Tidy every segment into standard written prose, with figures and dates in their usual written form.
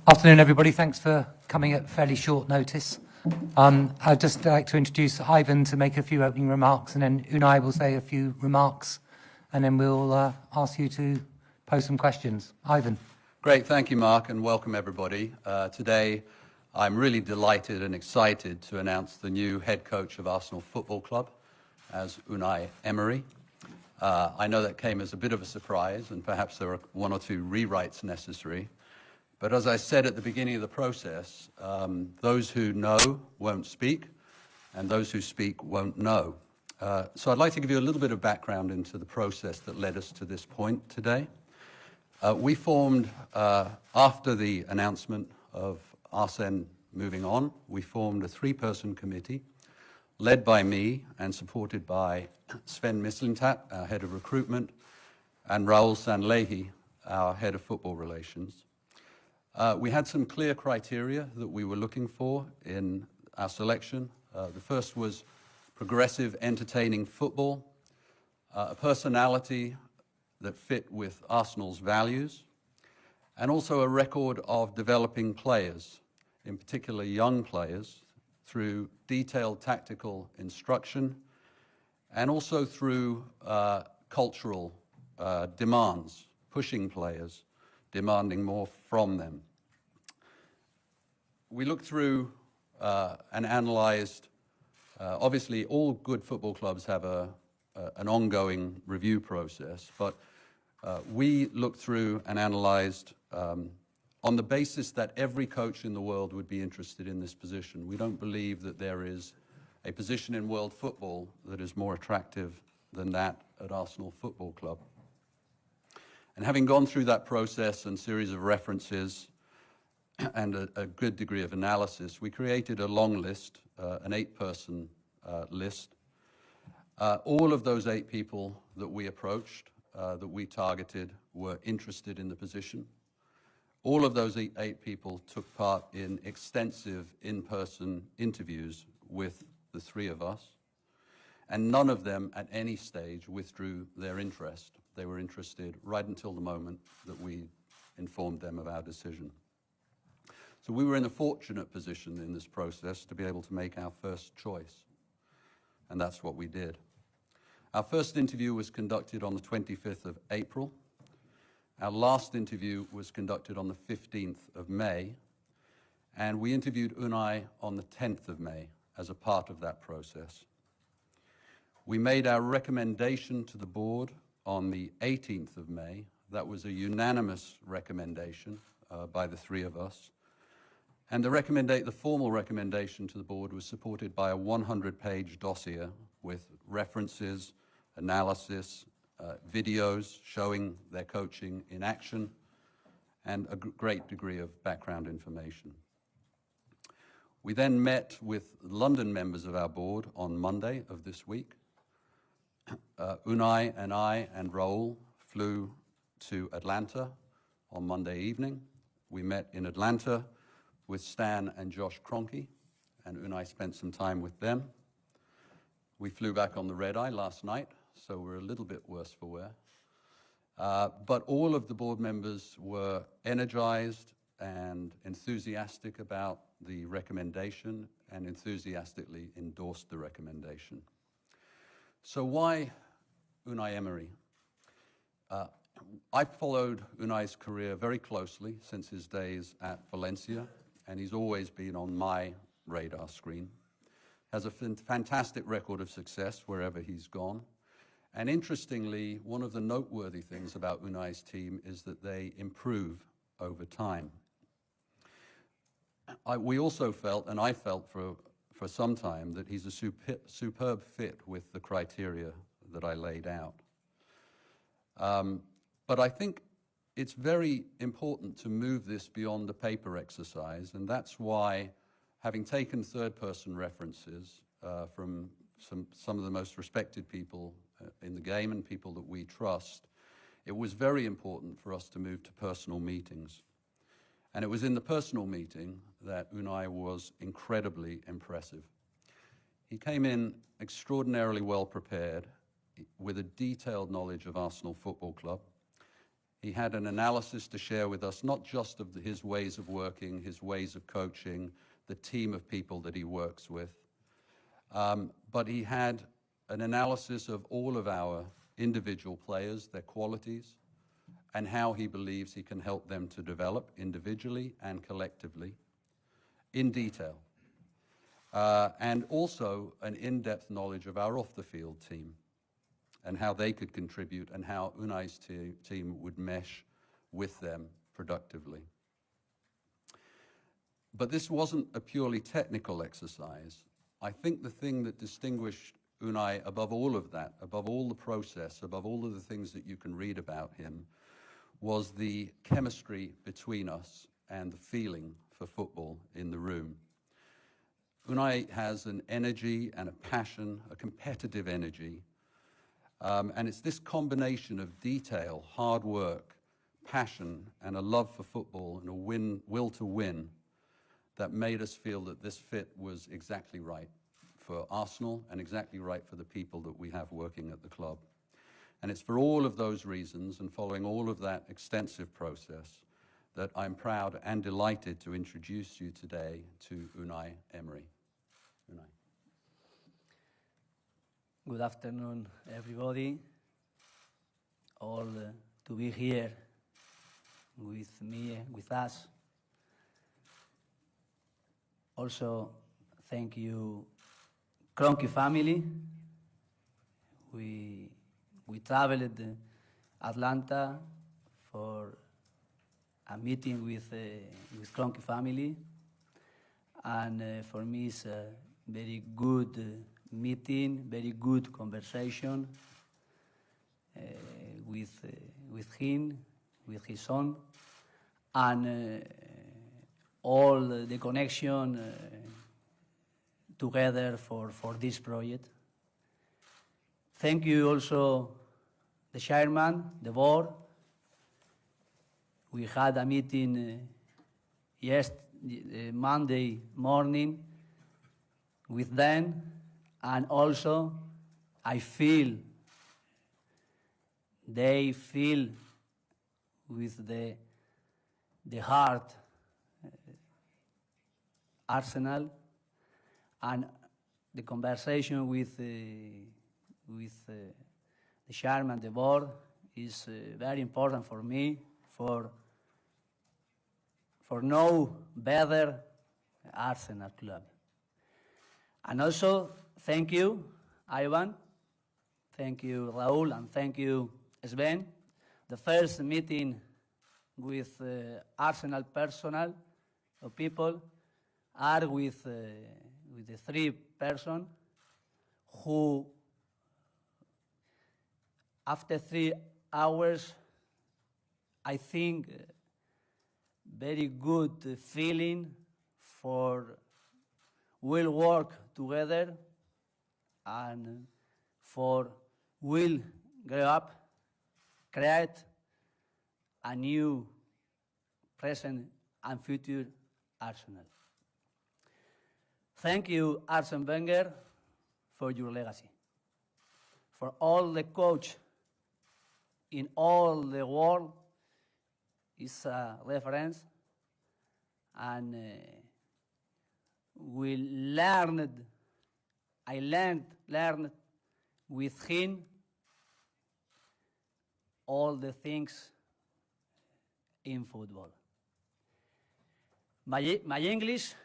Afternoon, everybody. Thanks for coming at fairly short notice. I'd just like to introduce Ivan to make a few opening remarks, and then Unai will say a few remarks, and then we'll ask you to pose some questions. Ivan. Great, thank you, Mark, and welcome everybody. Today, I'm really delighted and excited to announce the new head coach of Arsenal Football Club as Unai Emery. I know that came as a bit of a surprise, and perhaps there are one or two rewrites necessary. But as I said at the beginning of the process, those who know won't speak, and those who speak won't know. So I'd like to give you a little bit of background into the process that led us to this point today. We formed, after the announcement of Arsene moving on, we formed a three-person committee led by me and supported by Sven Mislintat, our head of recruitment, and Raul Sanlehi, our head of football relations. We had some clear criteria that we were looking for in our selection. The first was progressive, entertaining football, a personality that fit with Arsenal's values, and also a record of developing players, in particular young players, through detailed tactical instruction and also through cultural demands, pushing players, demanding more from them. We looked through and analyzed, obviously all good football clubs have an ongoing review process, but we looked through and analyzed on the basis that every coach in the world would be interested in this position. We don't believe that there is a position in world football that is more attractive than that at Arsenal Football Club. And having gone through that process and series of references and a good degree of analysis, we created a long list, an 8-person list. All of those 8 people that we approached, that we targeted, were interested in the position. All of those 8 people took part in extensive in-person interviews with the 3 of us, and none of them at any stage withdrew their interest. They were interested right until the moment that we informed them of our decision. So we were in a fortunate position in this process to be able to make our first choice, and that's what we did. Our first interview was conducted on the 25th of April. Our last interview was conducted on the 15th of May, and we interviewed Unai on the 10th of May as a part of that process. We made our recommendation to the board on the 18th of May. That was a unanimous recommendation by the 3 of us. And the formal recommendation to the board was supported by a 100-page dossier with references, analysis, videos showing their coaching in action, and a great degree of background information. We then met with London members of our board on Monday of this week. Unai and I and Raul flew to Atlanta on Monday evening. We met in Atlanta with Stan and Josh Kroenke, and Unai spent some time with them. We flew back on the red-eye last night, so we're a little bit worse for wear. But all of the board members were energized and enthusiastic about the recommendation and enthusiastically endorsed the recommendation. So why Unai Emery? I've followed Unai's career very closely since his days at Valencia, and he's always been on my radar screen. Has a fantastic record of success wherever he's gone. And interestingly, one of the noteworthy things about Unai's team is that they improve over time. We also felt, and I felt for some time, that he's a superb fit with the criteria that I laid out. But I think it's very important to move this beyond the paper exercise, and that's why, having taken third-person references from some of the most respected people in the game and people that we trust, it was very important for us to move to personal meetings. And it was in the personal meeting that Unai was incredibly impressive. He came in extraordinarily well prepared with a detailed knowledge of Arsenal Football Club. He had an analysis to share with us, not just of his ways of working, his ways of coaching, the team of people that he works with, but he had an analysis of all of our individual players, their qualities, and how he believes he can help them to develop individually and collectively in detail. And also an in-depth knowledge of our off-the-field team and how they could contribute and how Unai's team would mesh with them productively. But this wasn't a purely technical exercise. I think the thing that distinguished Unai above all of that, above all the process, above all of the things that you can read about him, was the chemistry between us and the feeling for football in the room. Unai has an energy and a passion, a competitive energy, and it's this combination of detail, hard work, passion, and a love for football and a will to win that made us feel that this fit was exactly right for Arsenal and exactly right for the people that we have working at the club. And it's for all of those reasons and following all of that extensive process that I'm proud and delighted to introduce you today to Unai Emery. Unai. Good afternoon, everybody. All to be here with me, with us. Also, thank you, Kroenke family. We traveled Atlanta for a meeting with Kroenke family, and for me it's a very good meeting, very good conversation with him, with his son, and all the connection together for this project. Thank you also the chairman, the board. We had a meeting Monday morning with them, and also I feel they feel with the heart Arsenal, and the conversation with the chairman, the board, is very important for me, for know better Arsenal club. And also, thank you, Ivan, thank you, Raúl, and thank you, Sven. The first meeting with Arsenal personnel or people are with the three persons who, after 3 hours, I think very good feeling for will work together and for will grow up, create a new present and future Arsenal. Thank you, Arsene Wenger, for your legacy, for all the coach in all the world is a reference, and I learned with him all the things in football. My English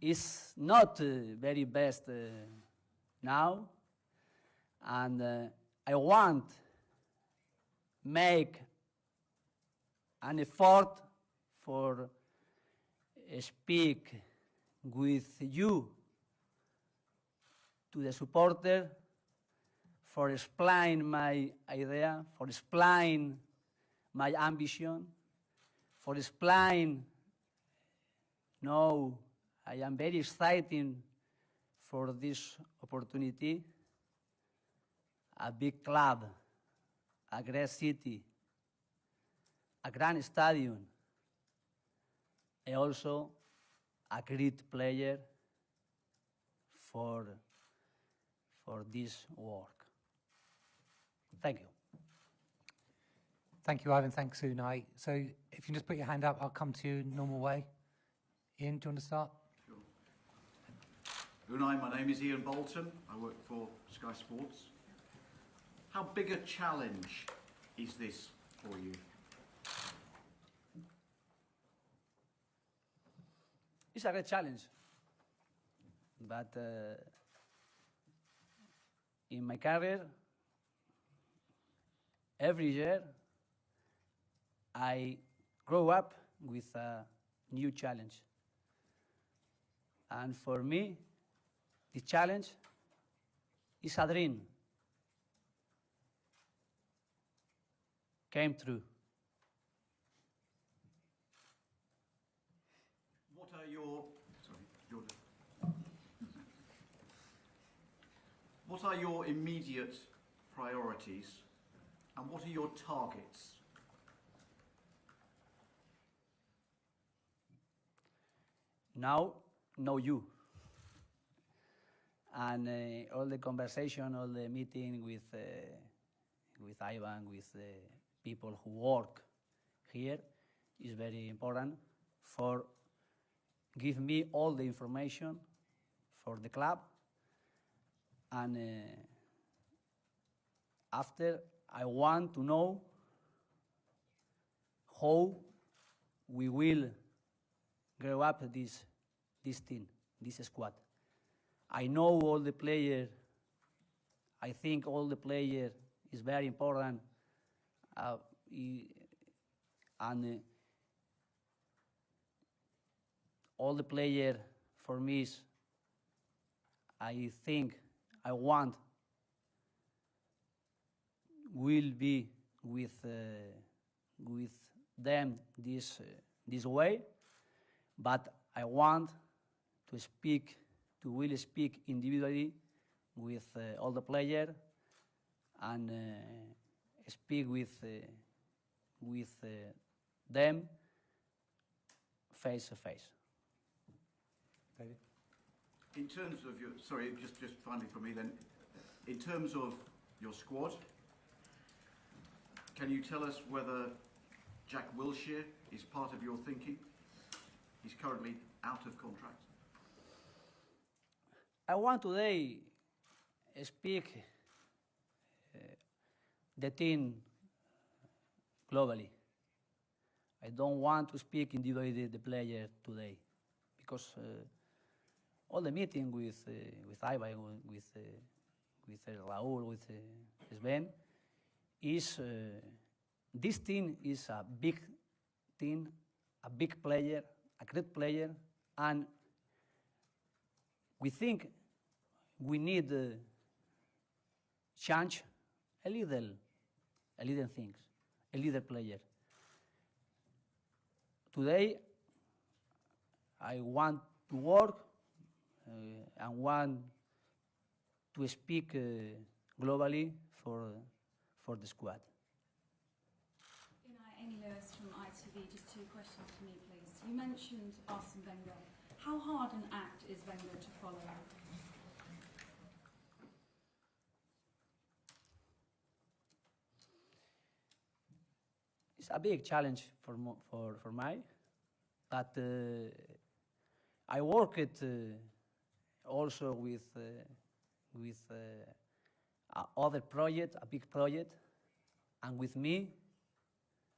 is not very best now, and I want make an effort for speak with you to the supporter, for explain my idea, for explain my ambition, for explain. No, I am very excited for this opportunity. A big club, a great city, a grand stadium, and also a great player for this work. Thank you. Thank you, Ivan. Thanks, Unai. So if you can just put your hand up, I'll come to you normal way. Ian, do you want to start? Sure. Unai, my name is Ian Bolton. I work for Sky Sports. How big a challenge is this for you? It's a great challenge, but in my career, every year I grow up with a new challenge. And for me, the challenge is a dream. Came true. What are your what are your immediate priorities and what are your targets? Now know you. And all the conversation, all the meeting with Ivan, with the people who work here is very important for give me all the information for the club. And after, I want to know how we will grow up this team, this squad. I know all the players. I think all the players is very important. And all the players for me is, I think, I want will be with them this way, but I want to really speak individually with all the players and speak with them face to face. David? In terms of your, sorry, just finally from me then, in terms of your squad, can you tell us whether Jack Wilshere is part of your thinking? He's currently out of contract. I want today speak the team globally. I don't want to speak individually the player today because all the meeting with Ivan, with Raúl, with Sven, is this team is a big team, a big player, a great player, and we think we need change a little things, a little player. Today, I want to work and want to speak globally for the squad. Unai, Amy Lewis from ITV. Just two questions for me, please. You mentioned Arsene Wenger. How hard an act is Wenger to follow? It's a big challenge for me, but I worked also with other project, a big project, and with me,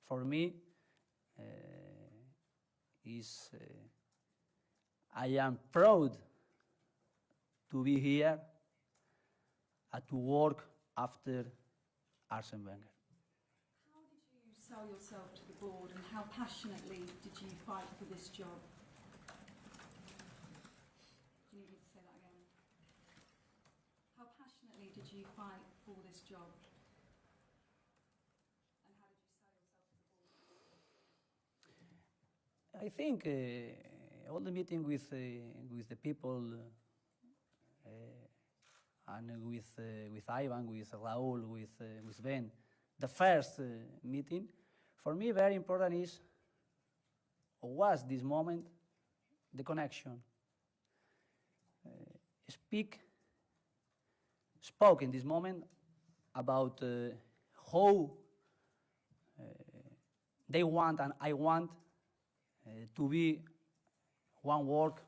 for me, is I am proud to be here and to work after Arsene Wenger. How did you sell yourself to the board and how passionately did you fight for this job? Do you need me to say that again? How passionately did you fight for this job? And how did you sell yourself to the board? I think all the meeting with the people and with Ivan, with Raúl, with Ben, the first meeting, for me very important is, or was this moment, the connection. Spoke in this moment about how they want and I want to be one work.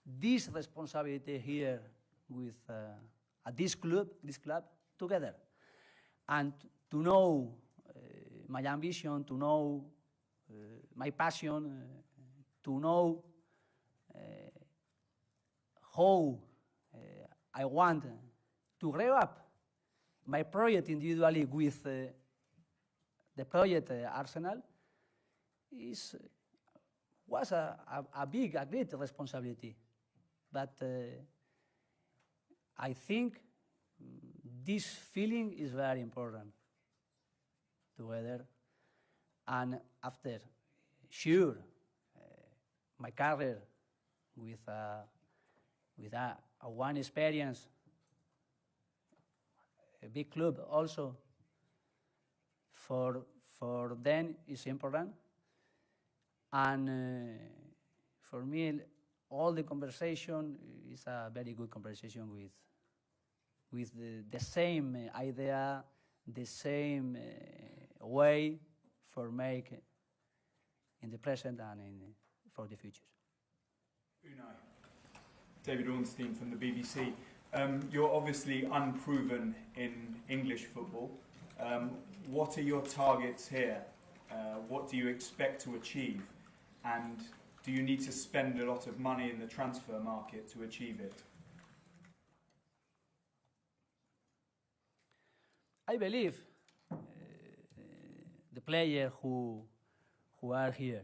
This responsibility here with at this club together, and to know my ambition, to know my passion, to know how I want to grow up my project individually with the project Arsenal was a great responsibility. But I think this feeling is very important together. And after, sure, my career with a one experience, a big club also, for them is important. And for me, all the conversation is a very good conversation with the same idea, the same way for make in the present and for the future. Unai, David Ornstein from the BBC. You're obviously unproven in English football. What are your targets here? What do you expect to achieve? And do you need to spend a lot of money in the transfer market to achieve it? I believe the players who are here.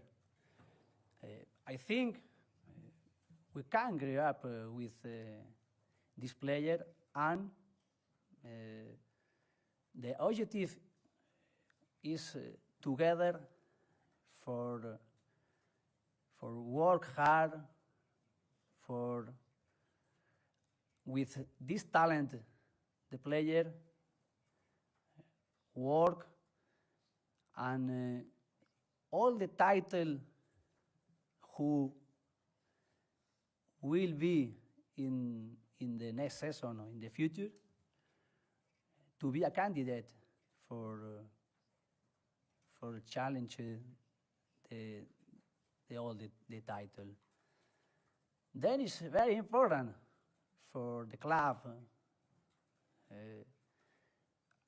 I think we can grow up with this player, and the objective is together for work hard, for with this talent, the player work, and all the title who will be in the next season or in the future, to be a candidate for challenge the title. Then it's very important for the club.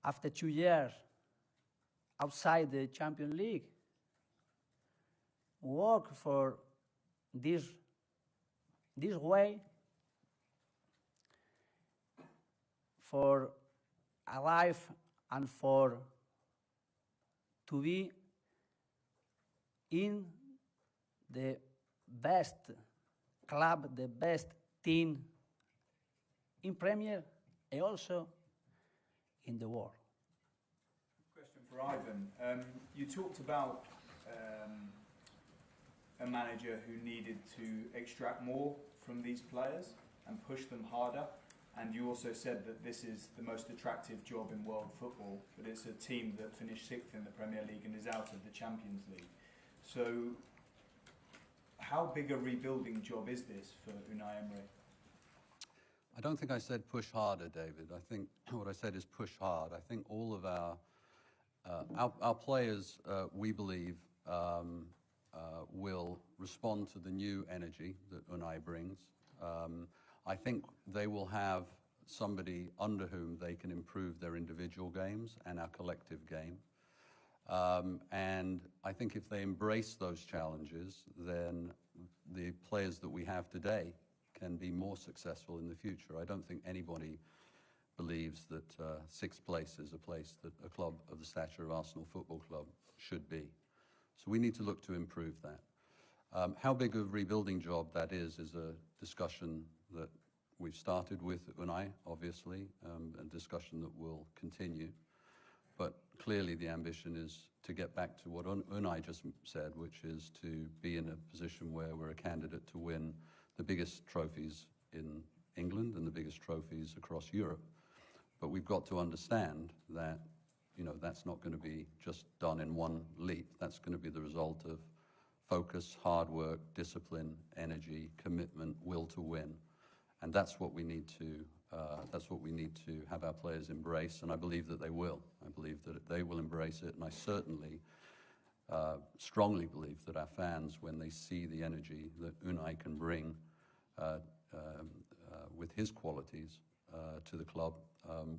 After 2 years outside the Champions League, work for this way, for a life and for to be in the best club, the best team in Premier and also in the world. Question for Ivan. You talked about a manager who needed to extract more from these players and push them harder. And you also said that this is the most attractive job in world football, but it's a team that finished 6th in the Premier League and is out of the Champions League. So how big a rebuilding job is this for Unai Emery? I don't think I said push harder, David. I think what I said is push hard. I think all of our players, we believe, will respond to the new energy that Unai brings. I think they will have somebody under whom they can improve their individual games and our collective game. And I think if they embrace those challenges, then the players that we have today can be more successful in the future. I don't think anybody believes that 6th place is a place that a club of the stature of Arsenal Football Club should be. So we need to look to improve that. How big a rebuilding job that is a discussion that we've started with Unai, obviously, a discussion that will continue. But clearly the ambition is to get back to what Unai just said, which is to be in a position where we're a candidate to win the biggest trophies in England and the biggest trophies across Europe. But we've got to understand that, that's not going to be just done in one leap. That's going to be the result of focus, hard work, discipline, energy, commitment, will to win. And that's what we need to have our players embrace, and I believe that they will. I believe that they will embrace it, and I certainly strongly believe that our fans, when they see the energy that Unai can bring with his qualities to the club,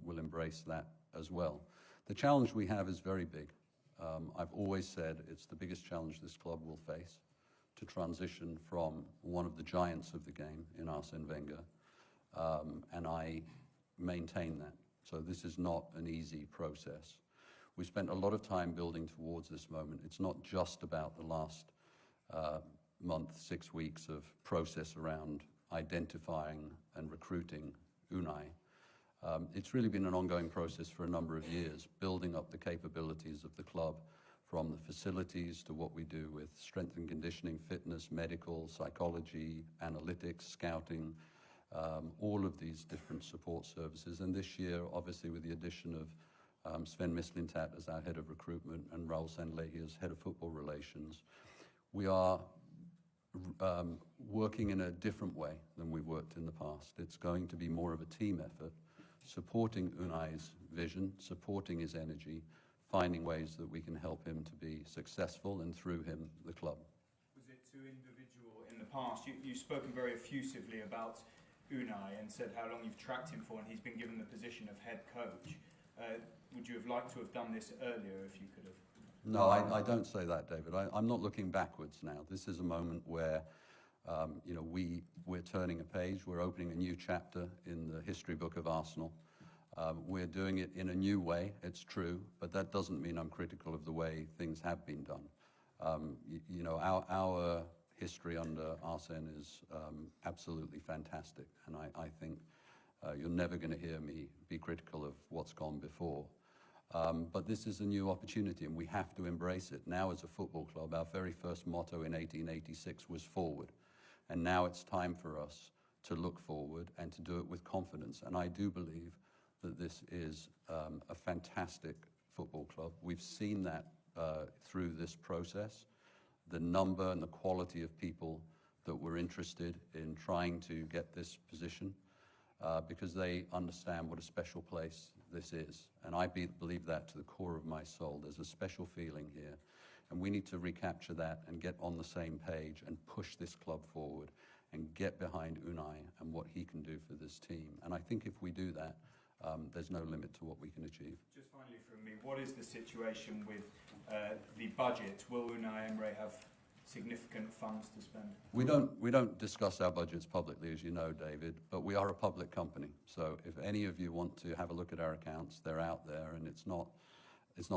will embrace that as well. The challenge we have is very big. I've always said it's the biggest challenge this club will face, to transition from one of the giants of the game in Arsene Wenger, and I maintain that. So this is not an easy process. We spent a lot of time building towards this moment. It's not just about the last month, 6 weeks of process around identifying and recruiting Unai. It's really been an ongoing process for a number of years, building up the capabilities of the club, from the facilities to what we do with strength and conditioning, fitness, medical, psychology, analytics, scouting, all of these different support services. And this year, obviously, with the addition of Sven Mislintat as our head of recruitment and Raul Sanlehi as head of football relations, we are working in a different way than we've worked in the past. It's going to be more of a team effort, supporting Unai's vision, supporting his energy, finding ways that we can help him to be successful, and through him, the club. Was it too individual in the past? You've spoken very effusively about Unai and said how long you've tracked him for, and he's been given the position of head coach. Would you have liked to have done this earlier if you could have? No, I don't say that, David. I'm not looking backwards now. This is a moment where we're turning a page. We're opening a new chapter in the history book of Arsenal. We're doing it in a new way, it's true, but that doesn't mean I'm critical of the way things have been done. Our history under Arsene is absolutely fantastic, and I think you're never going to hear me be critical of what's gone before. But this is a new opportunity, and we have to embrace it. Now, as a football club, our very first motto in 1886 was forward, and now it's time for us to look forward and to do it with confidence. And I do believe that this is a fantastic football club. We've seen that through this process, the number and the quality of people that were interested in trying to get this position, because they understand what a special place this is. And I believe that to the core of my soul. There's a special feeling here, and we need to recapture that and get on the same page and push this club forward and get behind Unai and what he can do for this team. And I think if we do that, there's no limit to what we can achieve. Just finally from me, what is the situation with the budget? Will Unai Emery have significant funds to spend? We don't discuss our budgets publicly, as you know, David, but we are a public company. So if any of you want to have a look at our accounts, they're out there, and it's not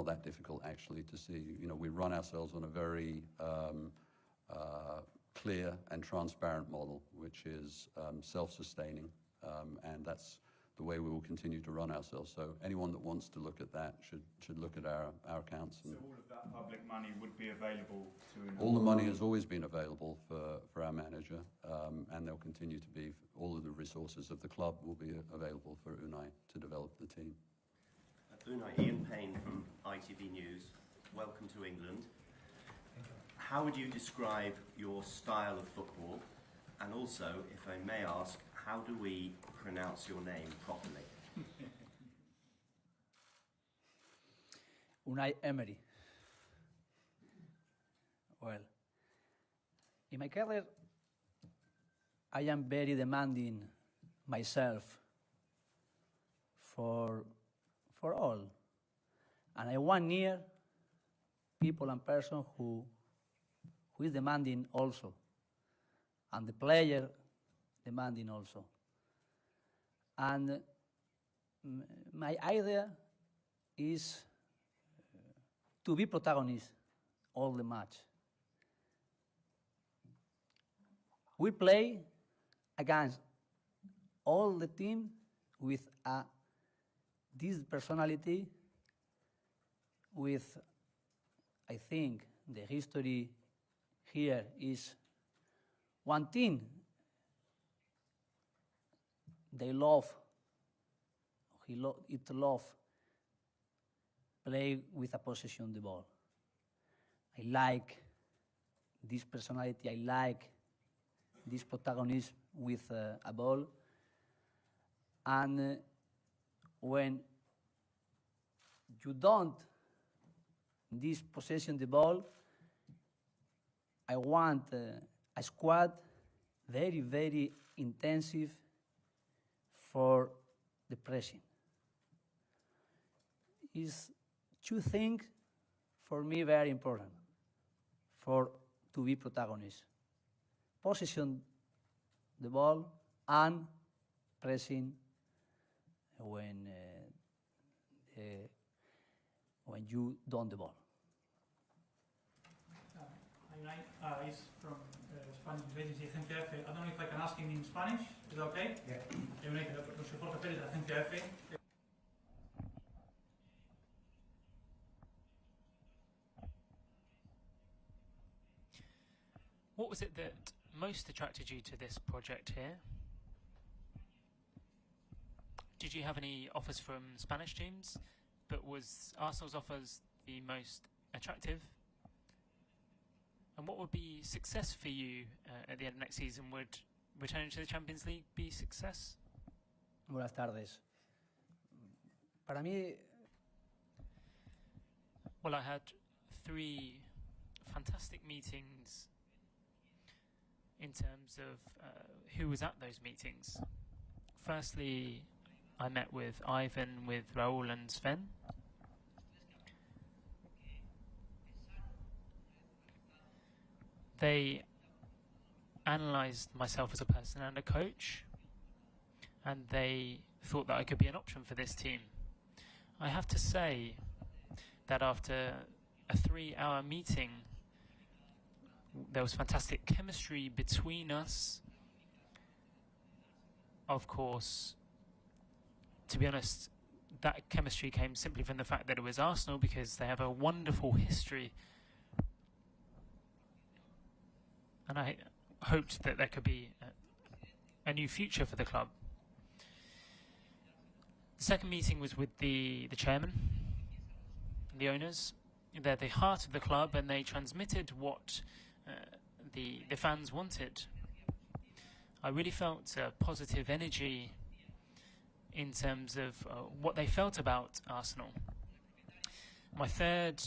that difficult actually to see. We run ourselves on a very clear and transparent model, which is self-sustaining, and that's the way we will continue to run ourselves. So anyone that wants to look at that should look at our accounts. So all of that public money would be available to Unai? All the money has always been available for our manager, and there'll continue to be. All of the resources of the club will be available for Unai to develop the team. Unai, Ian Payne from ITV News. Welcome to England. How would you describe your style of football? And also, if I may ask, how do we pronounce your name properly? Unai Emery. Well, in my career, I am very demanding myself for all. And I want near people and person who is demanding also. And the player demanding also. And my idea is to be protagonist all the match. We play against all the team with this personality, with, I think, the history here is one team. They love play with a possession of the ball. I like this personality. I like this protagonism with a ball. And when you don't this possession of the ball, I want a squad very, very intensive for the pressing. Is two things for me very important to be protagonists. Possession the ball and pressing when you don't the ball. Unai is from Spanish agency Agencia F. I don't know if I can ask him in Spanish. Is that okay? Yeah. Unai, soy Jorge Pérez de Agencia F. What was it that most attracted you to this project here? Did you have any offers from Spanish teams, but was Arsenal's offers the most attractive? And what would be success for you at the end of next season? Would returning to the Champions League be success? Buenas tardes. Para mí, well, I had 3 fantastic meetings in terms of who was at those meetings. Firstly, I met with Ivan, with Raul and Sven. They analysed myself as a person and a coach, and they thought that I could be an option for this team. I have to say that after a 3-hour meeting, there was fantastic chemistry between us. Of course, to be honest, that chemistry came simply from the fact that it was Arsenal, because they have a wonderful history. And I hoped that there could be a new future for the club. The second meeting was with the chairman, the owners. They're the heart of the club, and they transmitted what the fans wanted. I really felt positive energy in terms of what they felt about Arsenal. My third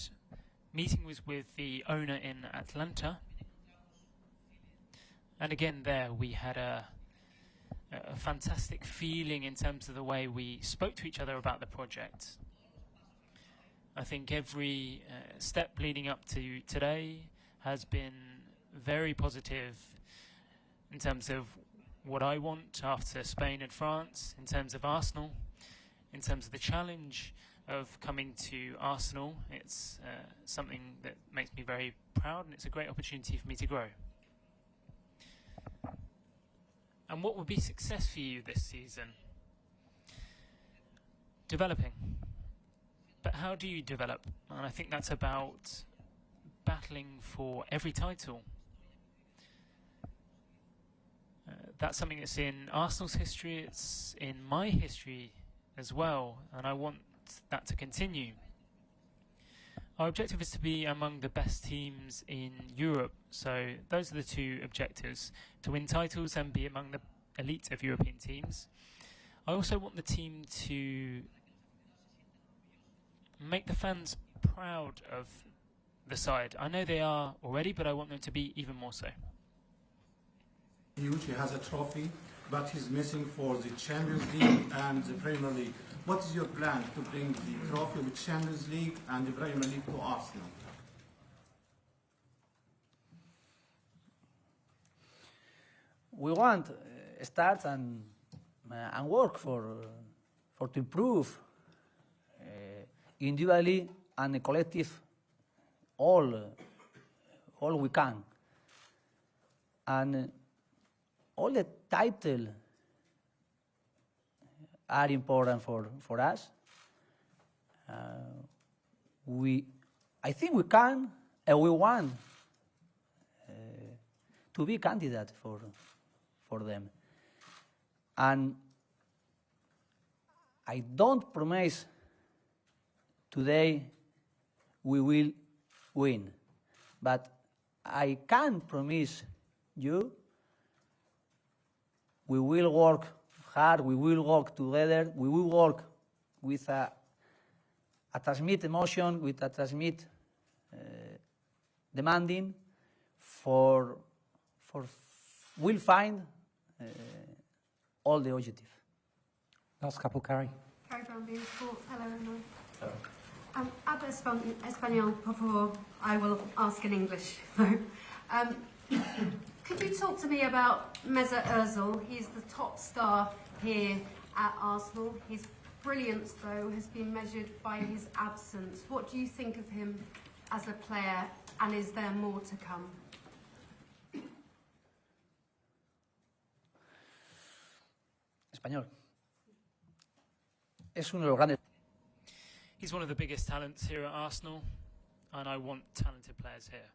meeting was with the owner in Atlanta. And again, there we had a fantastic feeling in terms of the way we spoke to each other about the project. I think every step leading up to today has been very positive in terms of what I want after Spain and France, in terms of Arsenal, in terms of the challenge of coming to Arsenal. It's something that makes me very proud, and it's a great opportunity for me to grow. And what would be success for you this season? Developing. But how do you develop? And I think that's about battling for every title. That's something that's in Arsenal's history, it's in my history as well, and I want that to continue. Our objective is to be among the best teams in Europe, so those are the 2 objectives: to win titles and be among the elite of European teams. I also want the team to make the fans proud of the side. I know they are already, but I want them to be even more so. Huge, he has a trophy, but he's missing for the Champions League and the Premier League. What is your plan to bring the trophy with Champions League and the Premier League to Arsenal? we want start and work for to improve individually and collective all we can, and all the title are important for us. I think we can and we want to be candidate for them. And I don't promise today we will win, but I can promise you we will work hard, we will work together, we will work with a transmit emotion, with a transmit demanding will find all the objective. Last couple, Carrie. Carrie Brown, being Sport. Hello, everyone. Habla español, por favor. I will ask in English. Could you talk to me about Mesut Ozil? He's the top star here at Arsenal. His brilliance, though, has been measured by his absence. What do you think of him as a player, and is there more to come? Español. Es uno de los grandes. He's one of the biggest talents here at Arsenal, and I want talented players here.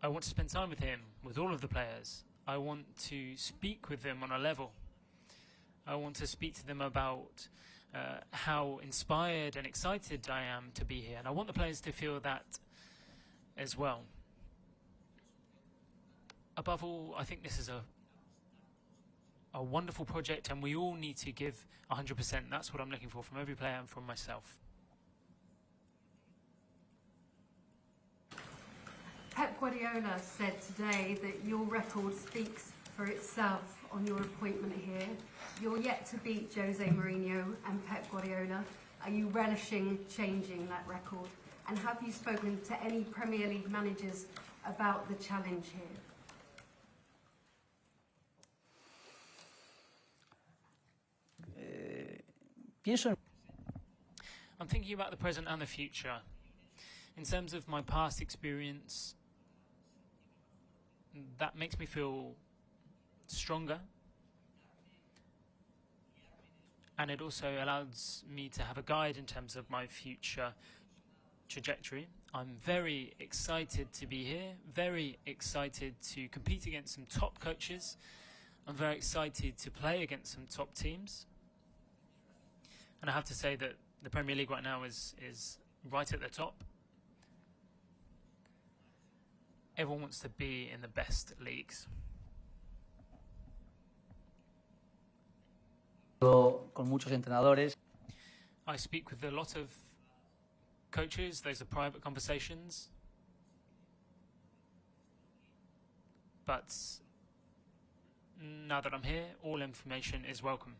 I want to spend time with him, with all of the players. I want to speak with them on a level. I want to speak to them about how inspired and excited I am to be here, and I want the players to feel that as well. Above all, I think this is a wonderful project, and we all need to give 100%. That's what I'm looking for from every player and from myself. Pep Guardiola said today that your record speaks for itself on your appointment here. You're yet to beat Jose Mourinho and Pep Guardiola. Are you relishing changing that record? And have you spoken to any Premier League managers about the challenge here? I'm thinking about the present and the future. In terms of my past experience, that makes me feel stronger, and it also allows me to have a guide in terms of my future trajectory. I'm very excited to be here, very excited to compete against some top coaches. I'm very excited to play against some top teams. And I have to say that the Premier League right now is right at the top. Everyone wants to be in the best leagues. Con muchos entrenadores. I speak with a lot of coaches. Those are private conversations. But now that I'm here, all information is welcome.